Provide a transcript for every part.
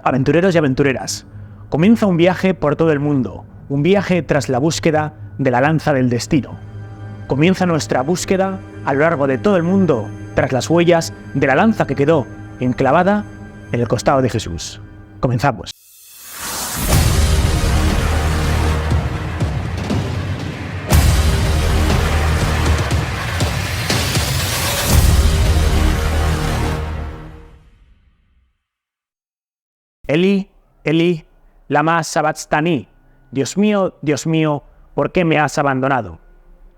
Aventureros y aventureras, comienza un viaje por todo el mundo, un viaje tras la búsqueda de la lanza del destino. Comienza nuestra búsqueda a lo largo de todo el mundo tras las huellas de la lanza que quedó enclavada en el costado de Jesús. Comenzamos. Eli, Eli, lama sabachthani. Dios mío, ¿por qué me has abandonado?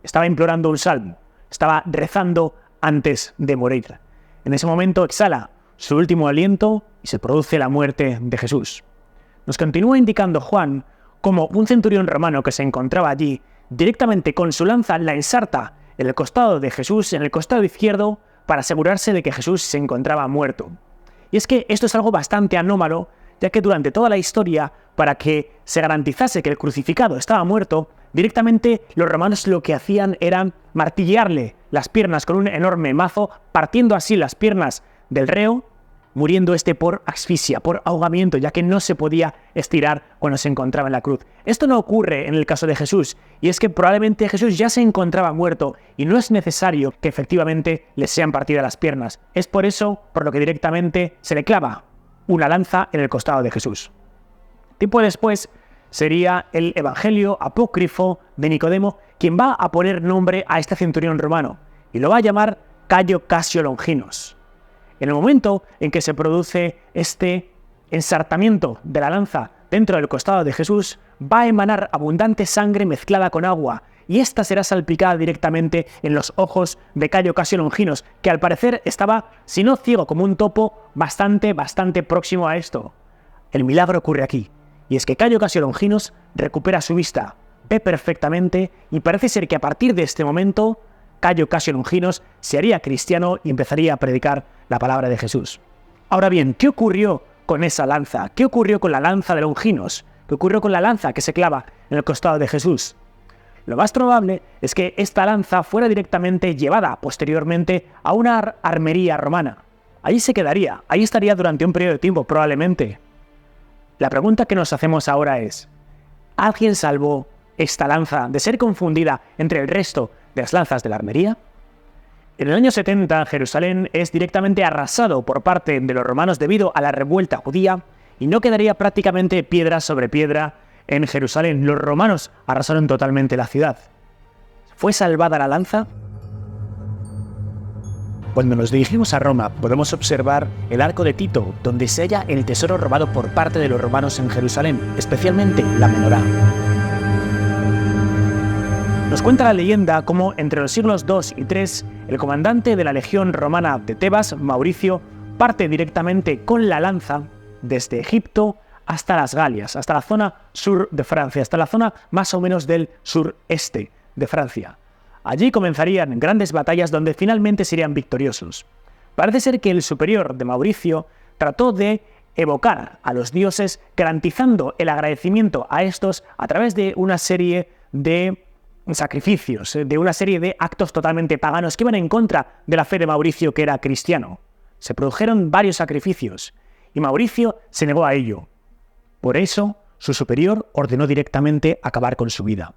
Estaba implorando un salmo, estaba rezando antes de morir. En ese momento exhala su último aliento y se produce la muerte de Jesús. Nos continúa indicando Juan cómo un centurión romano que se encontraba allí, directamente con su lanza la ensarta en el costado de Jesús, en el costado izquierdo, para asegurarse de que Jesús se encontraba muerto. Y es que esto es algo bastante anómalo, ya que durante toda la historia, para que se garantizase que el crucificado estaba muerto, directamente los romanos lo que hacían era martillearle las piernas con un enorme mazo, partiendo así las piernas del reo, muriendo por asfixia, por ahogamiento, ya que no se podía estirar cuando se encontraba en la cruz. Esto no ocurre en el caso de Jesús, y es que probablemente Jesús ya se encontraba muerto y no es necesario que efectivamente le sean partidas las piernas. Es por eso por lo que directamente se le clava una lanza en el costado de Jesús. Tiempo después sería el evangelio apócrifo de Nicodemo quien va a poner nombre a este centurión romano y lo va a llamar Cayo Casio Longinos. En el momento en que se produce este ensartamiento de la lanza dentro del costado de Jesús, va a emanar abundante sangre mezclada con agua, y esta será salpicada directamente en los ojos de Cayo Casio Longinos, que al parecer estaba, si no ciego como un topo, bastante próximo a esto. El milagro ocurre aquí, y es que Cayo Casio Longinos recupera su vista, ve perfectamente, y parece ser que a partir de este momento, Cayo Casio Longinos se haría cristiano y empezaría a predicar la palabra de Jesús. Ahora bien, ¿qué ocurrió con esa lanza? ¿Qué ocurrió con la lanza de Longinos? ¿Qué ocurrió con la lanza que se clava en el costado de Jesús? Lo más probable es que esta lanza fuera directamente llevada posteriormente a una armería romana. Allí se quedaría, ahí estaría durante un periodo de tiempo probablemente. La pregunta que nos hacemos ahora es, ¿alguien salvó esta lanza de ser confundida entre el resto de las lanzas de la armería? En el año 70, Jerusalén es directamente arrasado por parte de los romanos debido a la revuelta judía y no quedaría prácticamente piedra sobre piedra en Jerusalén. Los romanos arrasaron totalmente la ciudad. ¿Fue salvada la lanza? Cuando nos dirigimos a Roma, podemos observar el arco de Tito, donde se halla el tesoro robado por parte de los romanos en Jerusalén, especialmente la menorá. Nos cuenta la leyenda cómo entre los siglos II y III, el comandante de la legión romana de Tebas, Mauricio, parte directamente con la lanza desde Egipto hasta las Galias, hasta la zona sur de Francia, hasta la zona más o menos del sureste de Francia. Allí comenzarían grandes batallas donde finalmente serían victoriosos. Parece ser que el superior de Mauricio trató de evocar a los dioses, garantizando el agradecimiento a estos a través de una serie de sacrificios, de una serie de actos totalmente paganos que iban en contra de la fe de Mauricio, que era cristiano. Se produjeron varios sacrificios y Mauricio se negó a ello. Por eso, su superior ordenó directamente acabar con su vida.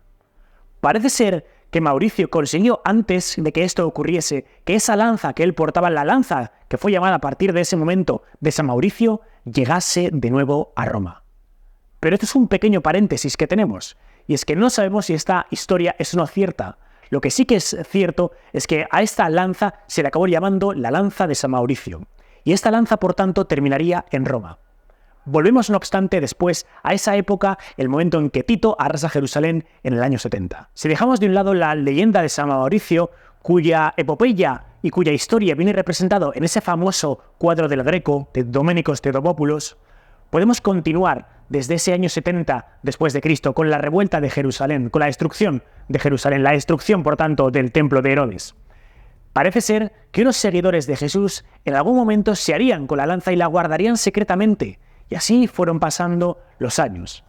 Parece ser que Mauricio consiguió, antes de que esto ocurriese, que esa lanza que él portaba, la lanza que fue llamada a partir de ese momento de San Mauricio, llegase de nuevo a Roma. Pero esto es un pequeño paréntesis que tenemos, y es que no sabemos si esta historia es o no cierta. Lo que sí que es cierto es que a esta lanza se le acabó llamando la lanza de San Mauricio, y esta lanza, por tanto, terminaría en Roma. Volvemos, no obstante, después a esa época, el momento en que Tito arrasa Jerusalén en el año 70. Si dejamos de un lado la leyenda de San Mauricio, cuya epopeya y cuya historia viene representado en ese famoso cuadro del Greco de Doménicos Theotokopoulos, podemos continuar desde ese año 70 después de Cristo con la revuelta de Jerusalén, con la destrucción de Jerusalén, la destrucción, por tanto, del templo de Herodes. Parece ser que unos seguidores de Jesús en algún momento se harían con la lanza y la guardarían secretamente. Y así fueron pasando los años.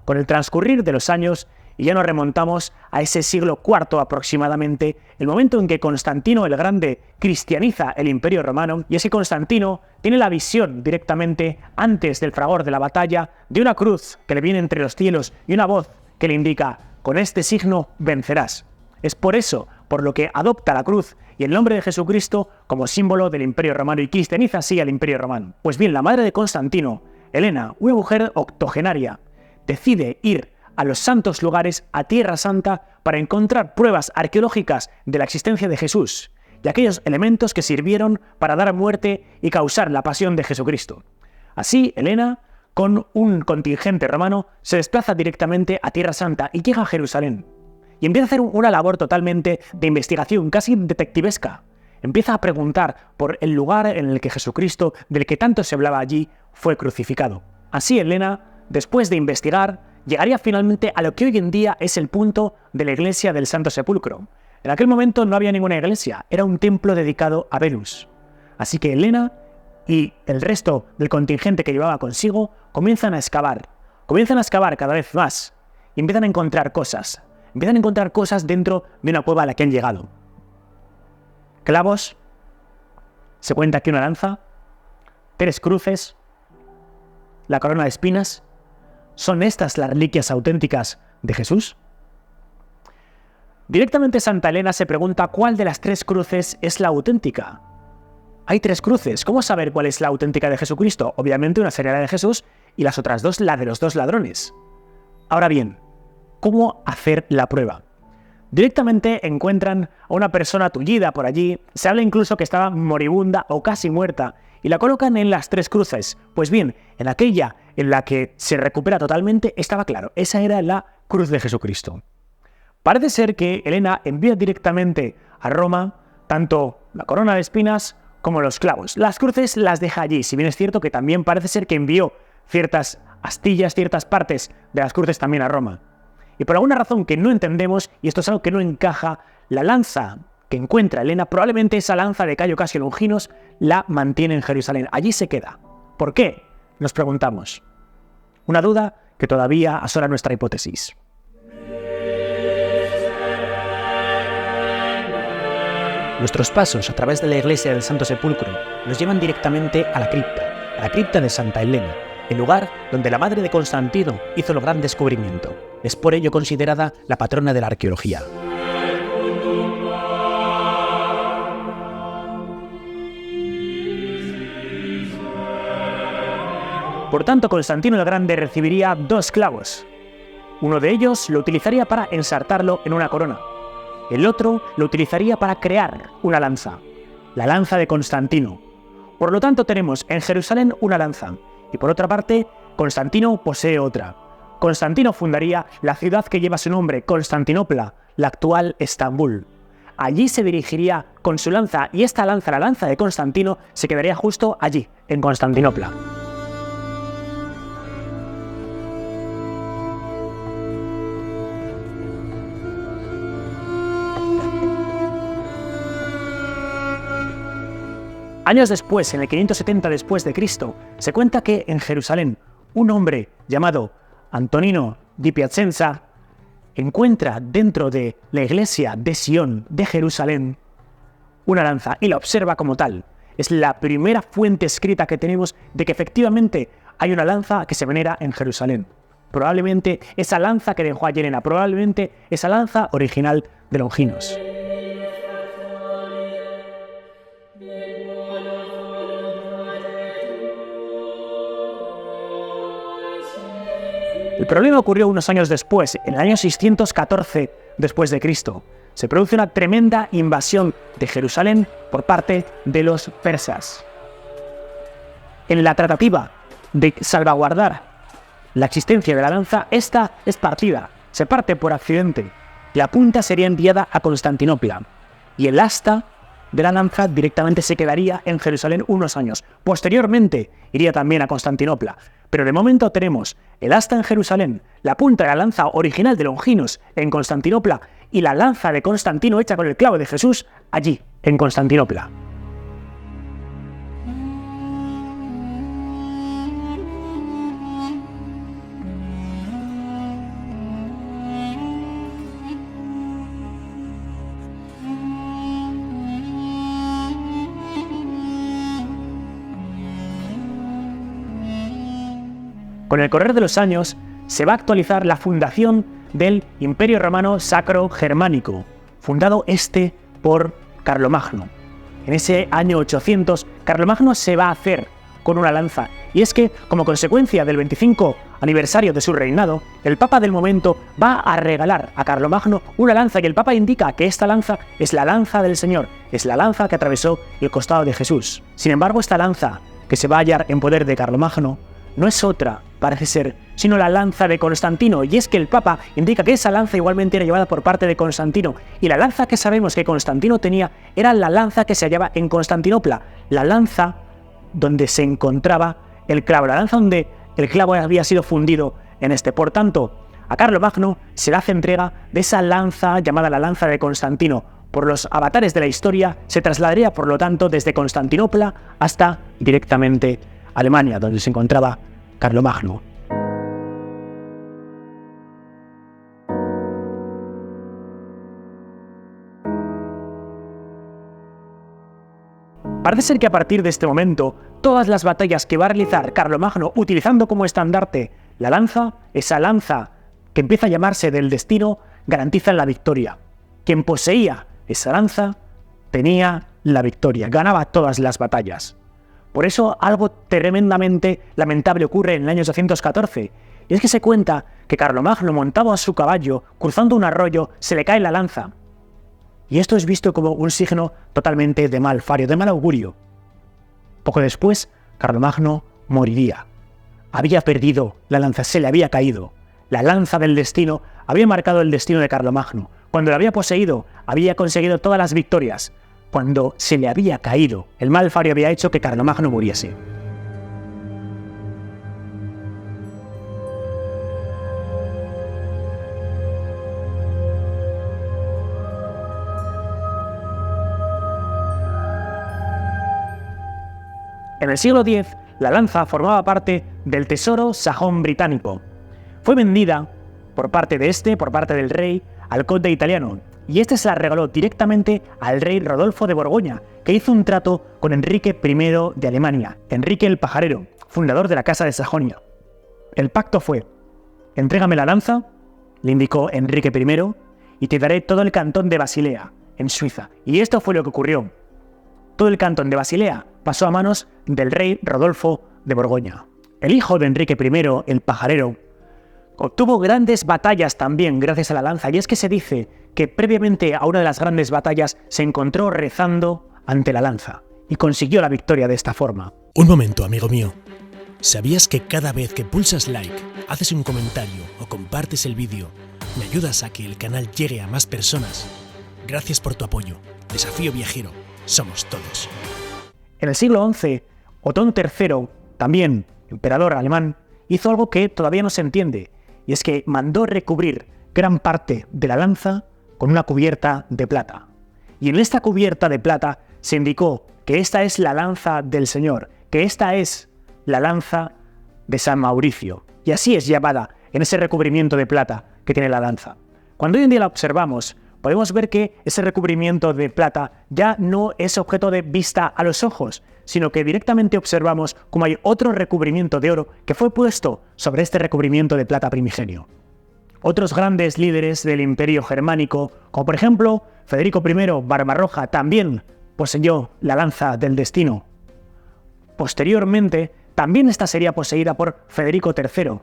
Con el transcurrir de los años Y ya nos remontamos a ese siglo IV aproximadamente, el momento en que Constantino el Grande cristianiza el Imperio Romano, y es que Constantino tiene la visión directamente, antes del fragor de la batalla, de una cruz que le viene entre los cielos y una voz que le indica: con este signo vencerás. Es por eso por lo que adopta la cruz y el nombre de Jesucristo como símbolo del Imperio Romano y cristianiza así al Imperio Romano. Pues bien, la madre de Constantino, Helena, una mujer octogenaria, decide ir a los santos lugares, a Tierra Santa, para encontrar pruebas arqueológicas de la existencia de Jesús y aquellos elementos que sirvieron para dar muerte y causar la pasión de Jesucristo. Así, Helena, con un contingente romano, se desplaza directamente a Tierra Santa y llega a Jerusalén. Y empieza a hacer una labor totalmente de investigación, casi detectivesca. Empieza a preguntar por el lugar en el que Jesucristo, del que tanto se hablaba allí, fue crucificado. Así, Helena, después de investigar, llegaría finalmente a lo que hoy en día es el punto de la iglesia del Santo Sepulcro. En aquel momento no había ninguna iglesia, era un templo dedicado a Venus. Así que Helena y el resto del contingente que llevaba consigo comienzan a excavar cada vez más y empiezan a encontrar cosas. Empiezan a encontrar cosas dentro de una cueva a la que han llegado. Clavos, se cuenta aquí una lanza, 3 cruces, la corona de espinas. ¿Son estas las reliquias auténticas de Jesús? Directamente Santa Helena se pregunta cuál de las 3 cruces es la auténtica. Hay 3 cruces, ¿cómo saber cuál es la auténtica de Jesucristo? Obviamente una sería la de Jesús y las otras 2 la de los 2 ladrones. Ahora bien, ¿cómo hacer la prueba? Directamente encuentran a una persona tullida por allí, se habla incluso que estaba moribunda o casi muerta, y la colocan en las 3 cruces. Pues bien, en aquella en la que se recupera totalmente, estaba claro, esa era la cruz de Jesucristo. Parece ser que Helena envía directamente a Roma tanto la corona de espinas como los clavos. Las cruces las deja allí, si bien es cierto que también parece ser que envió ciertas astillas, ciertas partes de las cruces también a Roma. Y por alguna razón que no entendemos, y esto es algo que no encaja, la lanza que encuentra Helena, probablemente esa lanza de Cayo Casio Longinos, la mantiene en Jerusalén. Allí se queda. ¿Por qué? Nos preguntamos. Una duda que todavía asola nuestra hipótesis. Nuestros pasos a través de la iglesia del Santo Sepulcro nos llevan directamente a la cripta de Santa Helena, el lugar donde la madre de Constantino hizo el gran descubrimiento. Es por ello considerada la patrona de la arqueología. Por tanto, Constantino el Grande recibiría 2 clavos. Uno de ellos lo utilizaría para ensartarlo en una corona. El otro lo utilizaría para crear una lanza, la lanza de Constantino. Por lo tanto, tenemos en Jerusalén una lanza, y por otra parte, Constantino posee otra. Constantino fundaría la ciudad que lleva su nombre, Constantinopla, la actual Estambul. Allí se dirigiría con su lanza, y esta lanza, la lanza de Constantino, se quedaría justo allí, en Constantinopla. Años después, en el 570 después de Cristo, se cuenta que en Jerusalén un hombre llamado Antonino di Piacenza encuentra dentro de la iglesia de Sion de Jerusalén una lanza y la observa como tal. Es la primera fuente escrita que tenemos de que efectivamente hay una lanza que se venera en Jerusalén. Probablemente esa lanza que dejó a Helena, probablemente esa lanza original de Longinos. El problema ocurrió unos años después, en el año 614 después de Cristo. Se produce una tremenda invasión de Jerusalén por parte de los persas. En la tratativa de salvaguardar la existencia de la lanza, esta es partida, se parte por accidente. La punta sería enviada a Constantinopla y el asta de la lanza directamente se quedaría en Jerusalén unos años. Posteriormente iría también a Constantinopla. Pero de momento tenemos el asta en Jerusalén, la punta de la lanza original de Longinos en Constantinopla y la lanza de Constantino hecha con el clavo de Jesús allí, en Constantinopla. Con el correr de los años se va a actualizar la fundación del Imperio Romano Sacro Germánico, fundado por Carlomagno. En ese año 800, Carlomagno se va a hacer con una lanza, y es que, como consecuencia del 25 aniversario de su reinado, el Papa del momento va a regalar a Carlomagno una lanza, y el Papa indica que esta lanza es la lanza del Señor, es la lanza que atravesó el costado de Jesús. Sin embargo, esta lanza, que se va a hallar en poder de Carlomagno, no es otra, parece ser, sino la lanza de Constantino, y es que el Papa indica que esa lanza igualmente era llevada por parte de Constantino, y la lanza que sabemos que Constantino tenía era la lanza que se hallaba en Constantinopla, la lanza donde se encontraba el clavo, la lanza donde el clavo había sido fundido en este. Por tanto, a Carlomagno se le hace entrega de esa lanza llamada la lanza de Constantino. Por los avatares de la historia se trasladaría, por lo tanto, desde Constantinopla hasta directamente Alemania, donde se encontraba Carlomagno. Parece ser que a partir de este momento, todas las batallas que va a realizar Carlomagno utilizando como estandarte la lanza, esa lanza que empieza a llamarse del destino, garantizan la victoria. Quien poseía esa lanza tenía la victoria, ganaba todas las batallas. Por eso algo tremendamente lamentable ocurre en el año 814, y es que se cuenta que Carlomagno, montado a su caballo, cruzando un arroyo, se le cae la lanza. Y esto es visto como un signo totalmente de mal fario, de mal augurio. Poco después, Carlomagno moriría. Había perdido la lanza, se le había caído. La lanza del destino había marcado el destino de Carlomagno. Cuando la había poseído, había conseguido todas las victorias. Cuando se le había caído, el mal fario había hecho que Carlomagno muriese. En el siglo X, la lanza formaba parte del tesoro sajón británico. Fue vendida por parte del rey, al conde italiano, y este se la regaló directamente al rey Rodolfo de Borgoña, que hizo un trato con Enrique I de Alemania, Enrique el Pajarero, fundador de la Casa de Sajonia. El pacto fue: entrégame la lanza, le indicó Enrique I, y te daré todo el cantón de Basilea, en Suiza. Y esto fue lo que ocurrió. Todo el cantón de Basilea pasó a manos del rey Rodolfo de Borgoña. El hijo de Enrique I, el Pajarero, obtuvo grandes batallas también gracias a la lanza, y es que se dice que previamente a una de las grandes batallas se encontró rezando ante la lanza y consiguió la victoria de esta forma. Un momento, amigo mío. ¿Sabías que cada vez que pulsas like, haces un comentario o compartes el vídeo, me ayudas a que el canal llegue a más personas? Gracias por tu apoyo. Desafío Viajero. Somos todos. En el siglo XI, Otón III, también emperador alemán, hizo algo que todavía no se entiende, y es que mandó recubrir gran parte de la lanza con una cubierta de plata. Y en esta cubierta de plata se indicó que esta es la lanza del Señor, que esta es la lanza de San Mauricio. Y así es llamada en ese recubrimiento de plata que tiene la lanza. Cuando hoy en día la observamos, podemos ver que ese recubrimiento de plata ya no es objeto de vista a los ojos, sino que directamente observamos como hay otro recubrimiento de oro que fue puesto sobre este recubrimiento de plata primigenio. Otros grandes líderes del Imperio Germánico, como por ejemplo Federico I Barbarroja, también poseyó la lanza del destino. Posteriormente, también esta sería poseída por Federico III,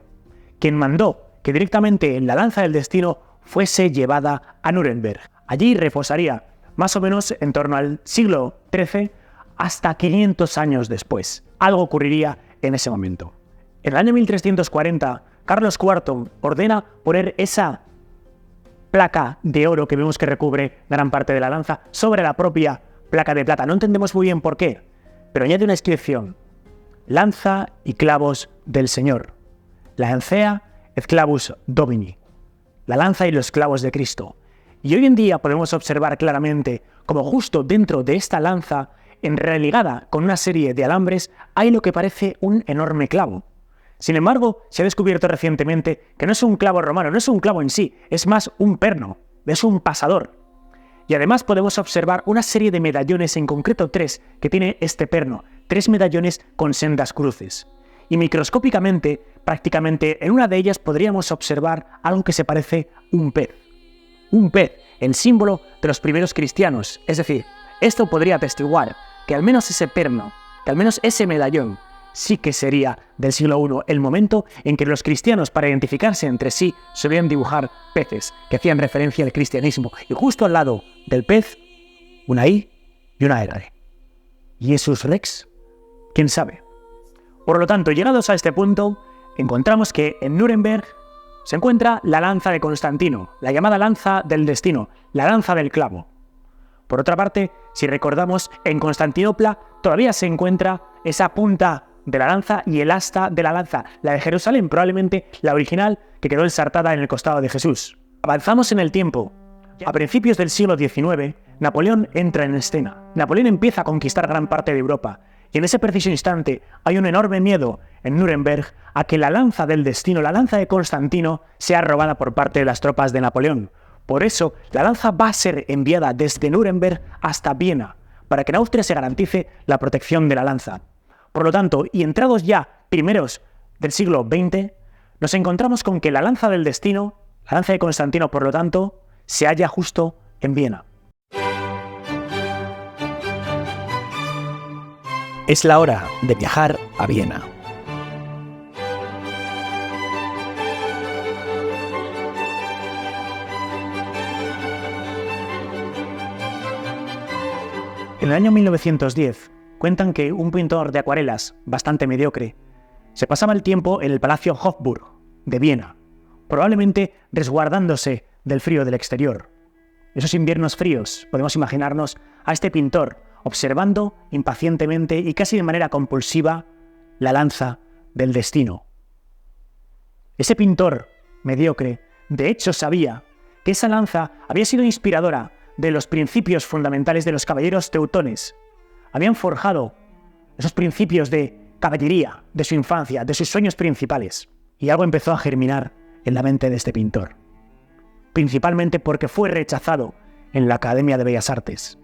quien mandó que directamente la lanza del destino fuese llevada a Nuremberg. Allí reposaría más o menos en torno al siglo XIII hasta 500 años después. Algo ocurriría en ese momento. En el año 1340, Carlos IV ordena poner esa placa de oro que vemos que recubre gran parte de la lanza sobre la propia placa de plata. No entendemos muy bien por qué, pero añade una inscripción: lanza y clavos del Señor. Lancea et clavus Domini. La lanza y los clavos de Cristo. Y hoy en día podemos observar claramente como justo dentro de esta lanza, religada con una serie de alambres, hay lo que parece un enorme clavo. Sin embargo, se ha descubierto recientemente que no es un clavo romano, no es un clavo en sí, es más un perno, es un pasador. Y además podemos observar una serie de medallones, en concreto 3, que tiene este perno, 3 medallones con sendas cruces. Y microscópicamente Prácticamente en una de ellas podríamos observar algo que se parece a un pez. Un pez, el símbolo de los primeros cristianos. Es decir, esto podría atestiguar que al menos ese perno, que al menos ese medallón, sí que sería del siglo I, el momento en que los cristianos, para identificarse entre sí, solían dibujar peces que hacían referencia al cristianismo. Y justo al lado del pez, una I y una R. ¿Jesus Rex? ¿Quién sabe? Por lo tanto, llegados a este punto, encontramos que en Nuremberg se encuentra la lanza de Constantino, la llamada lanza del destino, la lanza del clavo. Por otra parte, si recordamos, en Constantinopla todavía se encuentra esa punta de la lanza y el asta de la lanza, la de Jerusalén, probablemente la original que quedó ensartada en el costado de Jesús. Avanzamos en el tiempo. A principios del siglo XIX, Napoleón entra en escena. Napoleón empieza a conquistar gran parte de Europa. Y en ese preciso instante hay un enorme miedo en Nuremberg a que la lanza del destino, la lanza de Constantino, sea robada por parte de las tropas de Napoleón. Por eso, la lanza va a ser enviada desde Nuremberg hasta Viena, para que en Austria se garantice la protección de la lanza. Por lo tanto, y entrados ya primeros del siglo XX, nos encontramos con que la lanza del destino, la lanza de Constantino, por lo tanto, se halla justo en Viena. Es la hora de viajar a Viena. En el año 1910, cuentan que un pintor de acuarelas bastante mediocre se pasaba el tiempo en el Palacio Hofburg de Viena, probablemente resguardándose del frío del exterior. Esos inviernos fríos, podemos imaginarnos a este pintor observando impacientemente y casi de manera compulsiva la lanza del destino. Ese pintor mediocre, de hecho, sabía que esa lanza había sido inspiradora de los principios fundamentales de los caballeros teutones. Habían forjado esos principios de caballería de su infancia, de sus sueños principales. Y algo empezó a germinar en la mente de este pintor. Principalmente porque fue rechazado en la Academia de Bellas Artes.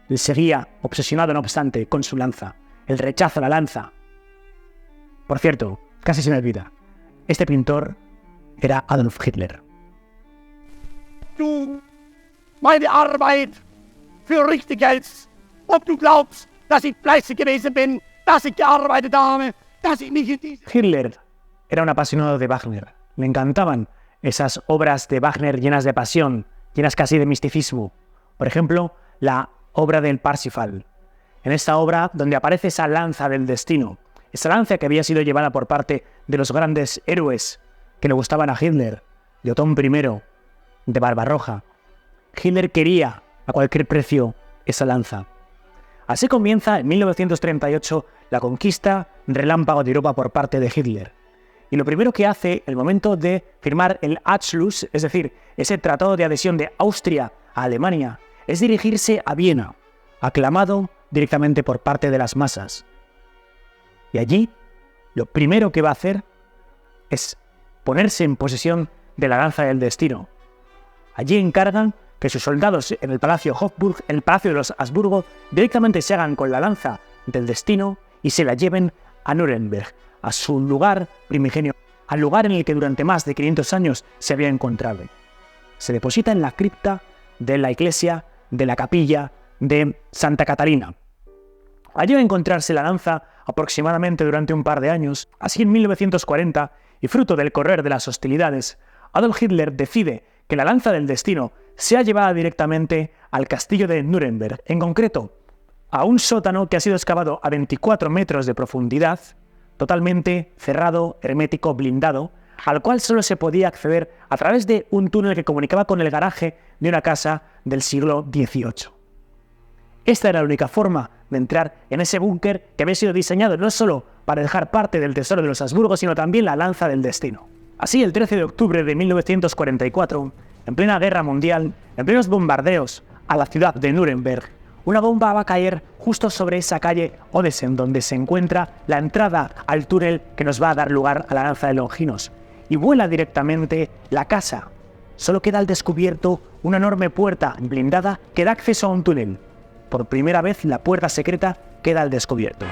Él seguía obsesionado, no obstante, con su lanza. El rechazo a la lanza. Por cierto, casi se me olvida. Este pintor era Adolf Hitler. Du meine Arbeit für richtig hältst, ob du glaubst, dass ich fleißig gewesen bin, dass ich gearbeitet habe, dass ich mich in diese... Hitler era un apasionado de Wagner. Le encantaban esas obras de Wagner llenas de pasión, llenas casi de misticismo. Por ejemplo, la obra del Parsifal. En esta obra, donde aparece esa lanza del destino, esa lanza que había sido llevada por parte de los grandes héroes que le gustaban a Hitler, de Otón I, de Barbarroja. Hitler quería a cualquier precio esa lanza. Así comienza en 1938 la conquista relámpago de Europa por parte de Hitler. Y lo primero que hace, el momento de firmar el Anschluss, es decir, ese tratado de adhesión de Austria a Alemania, es dirigirse a Viena, aclamado directamente por parte de las masas. Y allí, lo primero que va a hacer es ponerse en posesión de la lanza del destino. Allí encargan que sus soldados en el Palacio Hofburg, en el Palacio de los Habsburgo, directamente se hagan con la lanza del destino y se la lleven a Nuremberg, a su lugar primigenio, al lugar en el que durante más de 500 años se había encontrado. Se deposita en la cripta de la iglesia de la capilla de Santa Catalina. Allí va a encontrarse la lanza aproximadamente durante un par de años. Así, en 1940, y fruto del correr de las hostilidades, Adolf Hitler decide que la lanza del destino sea llevada directamente al castillo de Nuremberg, en concreto a un sótano que ha sido excavado a 24 metros de profundidad, totalmente cerrado, hermético, blindado, al cual solo se podía acceder a través de un túnel que comunicaba con el garaje de una casa del siglo XVIII. Esta era la única forma de entrar en ese búnker que había sido diseñado no solo para dejar parte del tesoro de los Habsburgo, sino también la lanza del destino. Así, el 13 de octubre de 1944, en plena guerra mundial, en plenos bombardeos a la ciudad de Nuremberg, una bomba va a caer justo sobre esa calle Odesen, donde se encuentra la entrada al túnel que nos va a dar lugar a la lanza de Longinos, y vuela directamente la casa. Solo queda al descubierto una enorme puerta blindada que da acceso a un túnel. Por primera vez, la puerta secreta queda al descubierto.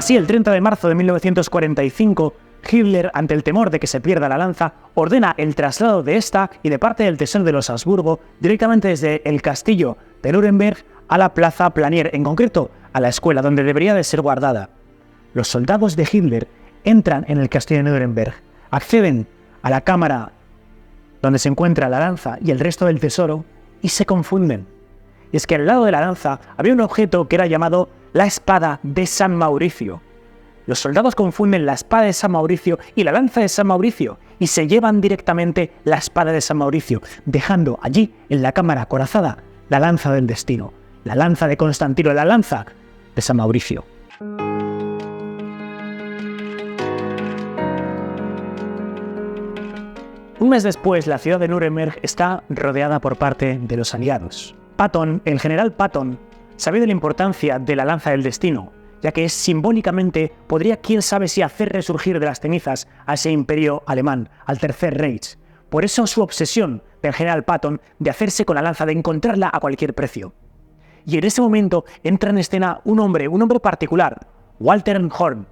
Así, el 30 de marzo de 1945, Hitler, ante el temor de que se pierda la lanza, ordena el traslado de esta y de parte del tesoro de los Habsburgo directamente desde el castillo de Nuremberg a la plaza Planier, en concreto a la escuela donde debería de ser guardada. Los soldados de Hitler entran en el castillo de Nuremberg, acceden a la cámara donde se encuentra la lanza y el resto del tesoro y se confunden. Y es que al lado de la lanza había un objeto que era llamado la espada de San Mauricio. Los soldados confunden la espada de San Mauricio y la lanza de San Mauricio y se llevan directamente la espada de San Mauricio, dejando allí, en la cámara acorazada, la lanza del destino, la lanza de Constantino, la lanza de San Mauricio. Un mes después, la ciudad de Nuremberg está rodeada por parte de los aliados. Patton, el general Patton, sabía de la importancia de la lanza del destino, ya que simbólicamente podría, quién sabe si, hacer resurgir de las cenizas a ese imperio alemán, al Tercer Reich. Por eso su obsesión del general Patton de hacerse con la lanza, de encontrarla a cualquier precio. Y en ese momento entra en escena un hombre particular, Walter Horn.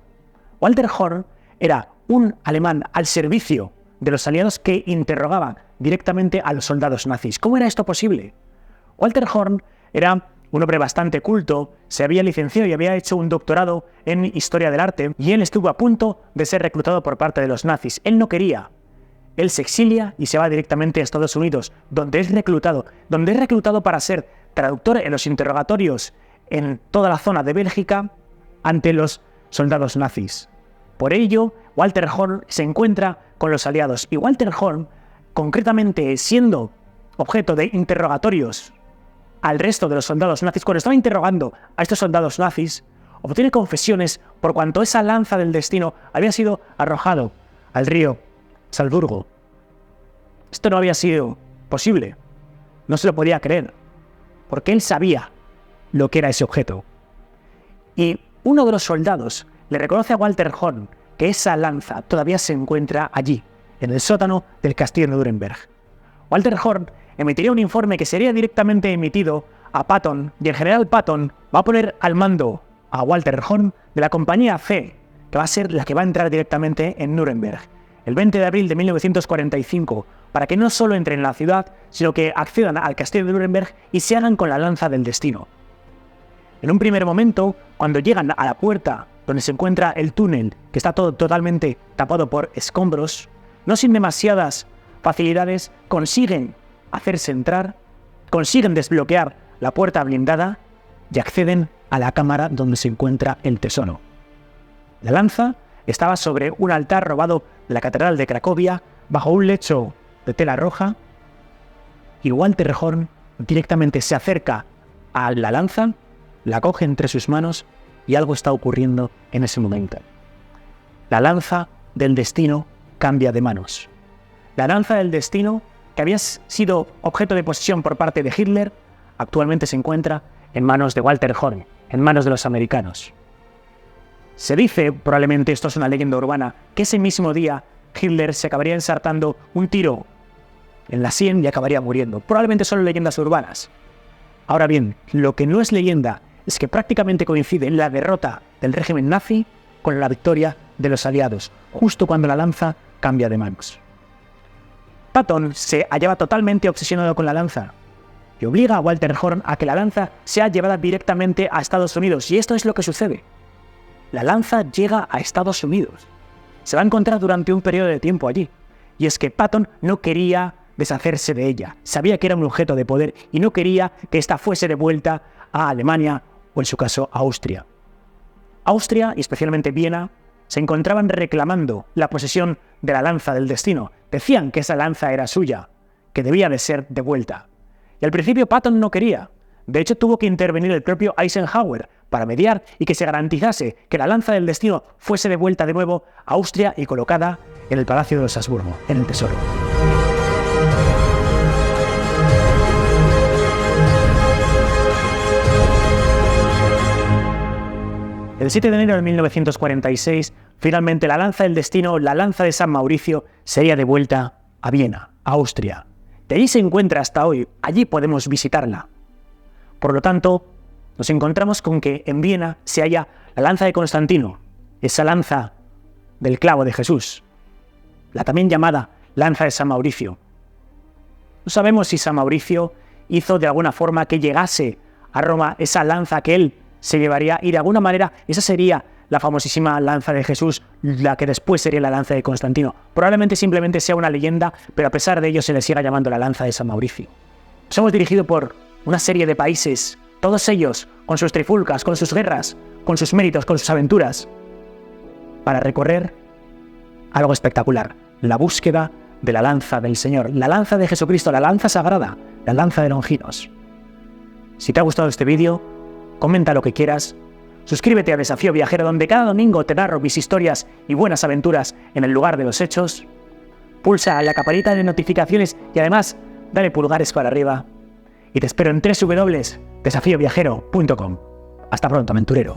Walter Horn era un alemán al servicio de los aliados que interrogaban directamente a los soldados nazis. ¿Cómo era esto posible? Walter Horn era un hombre bastante culto, se había licenciado y había hecho un doctorado en Historia del Arte, y él estuvo a punto de ser reclutado por parte de los nazis. Él no quería. Él se exilia y se va directamente a Estados Unidos, donde es reclutado para ser traductor en los interrogatorios en toda la zona de Bélgica ante los soldados nazis. Por ello, Walter Horn se encuentra con los aliados, y Walter Horn, concretamente siendo objeto de interrogatorios al resto de los soldados nazis, cuando estaba interrogando a estos soldados nazis, obtiene confesiones por cuanto esa lanza del destino había sido arrojado al río Salzburgo. Esto no había sido posible, no se lo podía creer, porque él sabía lo que era ese objeto. Y uno de los soldados le reconoce a Walter Horn que esa lanza todavía se encuentra allí, en el sótano del castillo de Nuremberg. Walter Horn emitiría un informe que sería directamente emitido a Patton, y el general Patton va a poner al mando a Walter Horn de la compañía C, que va a ser la que va a entrar directamente en Nuremberg, el 20 de abril de 1945, para que no solo entren en la ciudad, sino que accedan al castillo de Nuremberg y se hagan con la lanza del destino. En un primer momento, cuando llegan a la puerta donde se encuentra el túnel, que está todo totalmente tapado por escombros, no sin demasiadas facilidades consiguen hacerse entrar, consiguen desbloquear la puerta blindada y acceden a la cámara donde se encuentra el tesoro. La lanza estaba sobre un altar robado de la Catedral de Cracovia, bajo un lecho de tela roja, y Walter Horn directamente se acerca a la lanza, la coge entre sus manos, y algo está ocurriendo en ese momento. La lanza del destino cambia de manos. La lanza del destino, que había sido objeto de posesión por parte de Hitler, actualmente se encuentra en manos de Walter Horn, en manos de los americanos. Se dice, probablemente esto es una leyenda urbana, que ese mismo día Hitler se acabaría ensartando un tiro en la sien y acabaría muriendo. Probablemente son leyendas urbanas. Ahora bien, lo que no es leyenda es que prácticamente coincide la derrota del régimen nazi con la victoria de los aliados, justo cuando la lanza cambia de manos. Patton se hallaba totalmente obsesionado con la lanza y obliga a Walter Horn a que la lanza sea llevada directamente a Estados Unidos, y esto es lo que sucede. La lanza llega a Estados Unidos. Se va a encontrar durante un periodo de tiempo allí, y es que Patton no quería deshacerse de ella. Sabía que era un objeto de poder y no quería que ésta fuese devuelta a Alemania o, en su caso, a Austria. Austria, y especialmente Viena, se encontraban reclamando la posesión de la lanza del destino. Decían que esa lanza era suya, que debía de ser devuelta. Y al principio Patton no quería. De hecho, tuvo que intervenir el propio Eisenhower para mediar y que se garantizase que la lanza del destino fuese devuelta de nuevo a Austria y colocada en el Palacio de los Habsburgo, en el tesoro. El 7 de enero de 1946, finalmente la lanza del destino, la lanza de San Mauricio, sería devuelta a Viena, a Austria. De allí se encuentra hasta hoy, allí podemos visitarla. Por lo tanto, nos encontramos con que en Viena se halla la lanza de Constantino, esa lanza del clavo de Jesús, la también llamada lanza de San Mauricio. No sabemos si San Mauricio hizo de alguna forma que llegase a Roma esa lanza que él se llevaría, y de alguna manera esa sería la famosísima lanza de Jesús, la que después sería la lanza de Constantino. Probablemente simplemente sea una leyenda, pero a pesar de ello se le siga llamando la lanza de San Mauricio. Nos hemos dirigido por una serie de países, todos ellos con sus trifulcas, con sus guerras, con sus méritos, con sus aventuras, para recorrer algo espectacular: la búsqueda de la lanza del Señor, la lanza de Jesucristo, la lanza sagrada, la lanza de Longinos. Si te ha gustado este vídeo, comenta lo que quieras, suscríbete a Desafío Viajero, donde cada domingo te narro mis historias y buenas aventuras en el lugar de los hechos. Pulsa la campanita de notificaciones y además dale pulgares para arriba. Y te espero en www.desafioviajero.com. Hasta pronto, aventurero.